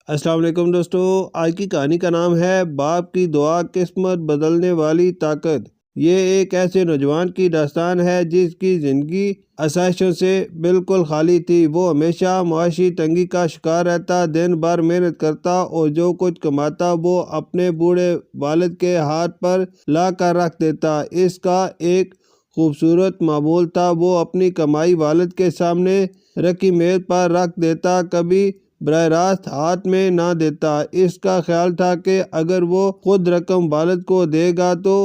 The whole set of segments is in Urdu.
السلام علیکم دوستو، آج کی کہانی کا نام ہے باپ کی دعا قسمت بدلنے والی طاقت۔ یہ ایک ایسے نوجوان کی داستان ہے جس کی زندگی آسائشوں سے بالکل خالی تھی۔ وہ ہمیشہ معاشی تنگی کا شکار رہتا، دن بھر محنت کرتا اور جو کچھ کماتا وہ اپنے بوڑھے والد کے ہاتھ پر لا کر رکھ دیتا۔ اس کا ایک خوبصورت معمول تھا، وہ اپنی کمائی والد کے سامنے رکھی میز پر رکھ دیتا، کبھی براہ راست ہاتھ میں نہ دیتا۔ اس کا خیال تھا کہ اگر وہ خود رقم والد کو دے گا تو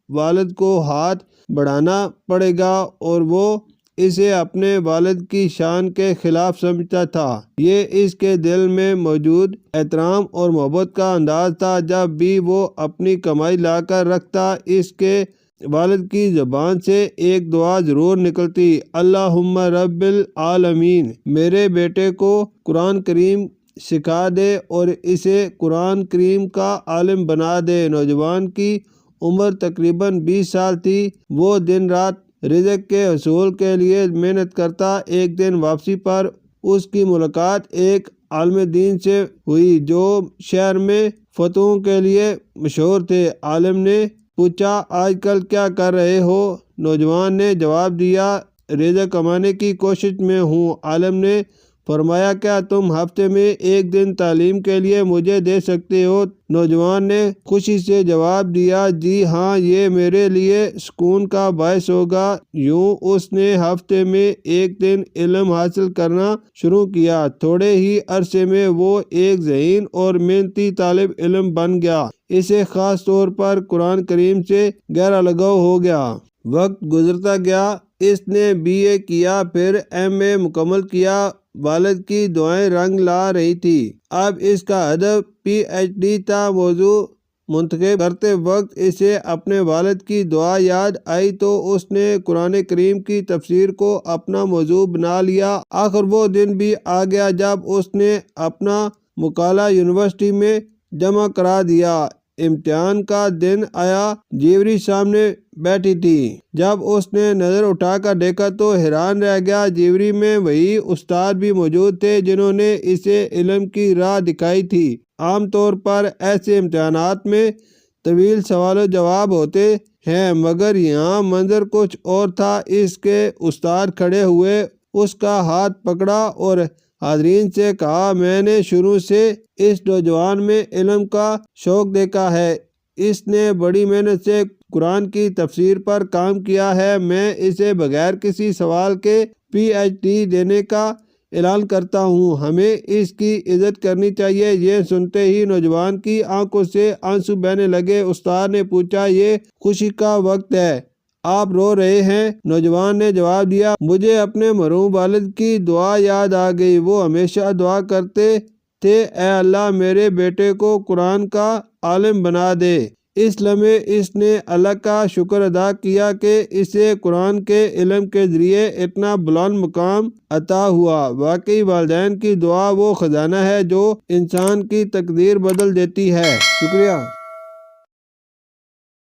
والد کو ہاتھ بڑھانا پڑے گا اور وہ اسے اپنے والد کی شان کے خلاف سمجھتا تھا۔ یہ اس کے دل میں موجود احترام اور محبت کا انداز تھا۔ جب بھی وہ اپنی کمائی لا کر رکھتا، اس کے والد کی زبان سے ایک دعا ضرور نکلتی، اللہم رب العالمین، میرے بیٹے کو قرآن کریم سکھا دے اور اسے قرآن کریم کا عالم بنا دے۔ نوجوان کی عمر تقریباً 20 سال تھی۔ وہ دن رات رزق کے حصول کے لیے محنت کرتا۔ ایک دن واپسی پر اس کی ملاقات ایک عالم دین سے ہوئی جو شہر میں فتووں کے لیے مشہور تھے۔ عالم نے پوچھا، آج کل کیا کر رہے ہو؟ نوجوان نے جواب دیا، رزق کمانے کی کوشش میں ہوں۔ عالم نے فرمایا، کیا تم ہفتے میں ایک دن تعلیم کے لیے مجھے دے سکتے ہو؟ نوجوان نے خوشی سے جواب دیا، جی ہاں، یہ میرے لیے سکون کا باعث ہوگا۔ یوں اس نے ہفتے میں ایک دن علم حاصل کرنا شروع کیا۔ تھوڑے ہی عرصے میں وہ ایک ذہین اور محنتی طالب علم بن گیا۔ اسے خاص طور پر قرآن کریم سے گہرا لگاؤ ہو گیا۔ وقت گزرتا گیا، اس نے BA کیا، پھر MA مکمل کیا۔ والد کی دعائیں رنگ لا رہی تھی۔ اب اس کا ہدف PhD تھا۔ موضوع منتخب کرتے وقت اسے اپنے والد کی دعا یاد آئی تو اس نے قرآن کریم کی تفسیر کو اپنا موضوع بنا لیا۔ آخر وہ دن بھی آ گیا جب اس نے اپنا مقالہ یونیورسٹی میں جمع کرا دیا۔ امتحان کا دن آیا، جیوری سامنے بیٹھی تھی۔ جب اس نے نظر اٹھا کر دیکھا تو حیران رہ گیا۔ جیوری میں وہی استاد بھی موجود تھے جنہوں نے اسے علم کی راہ دکھائی تھی۔ عام طور پر ایسے امتحانات میں طویل سوال و جواب ہوتے ہیں، مگر یہاں منظر کچھ اور تھا۔ اس کے استاد کھڑے ہوئے، اس کا ہاتھ پکڑا اور حاضرین سے کہا، میں نے شروع سے اس نوجوان میں علم کا شوق دیکھا ہے۔ اس نے بڑی محنت سے قرآن کی تفسیر پر کام کیا ہے۔ میں اسے بغیر کسی سوال کے PhD دینے کا اعلان کرتا ہوں۔ ہمیں اس کی عزت کرنی چاہیے۔ یہ سنتے ہی نوجوان کی آنکھوں سے آنسو بہنے لگے۔ استاد نے پوچھا، یہ خوشی کا وقت ہے، آپ رو رہے ہیں؟ نوجوان نے جواب دیا، مجھے اپنے مرحوم والد کی دعا یاد آ گئی۔ وہ ہمیشہ دعا کرتے تھے، اے اللہ میرے بیٹے کو قرآن کا عالم بنا دے۔ اس لمحے اس نے اللہ کا شکر ادا کیا کہ اسے قرآن کے علم کے ذریعے اتنا بلند مقام عطا ہوا۔ واقعی والدین کی دعا وہ خزانہ ہے جو انسان کی تقدیر بدل دیتی ہے۔ شکریہ۔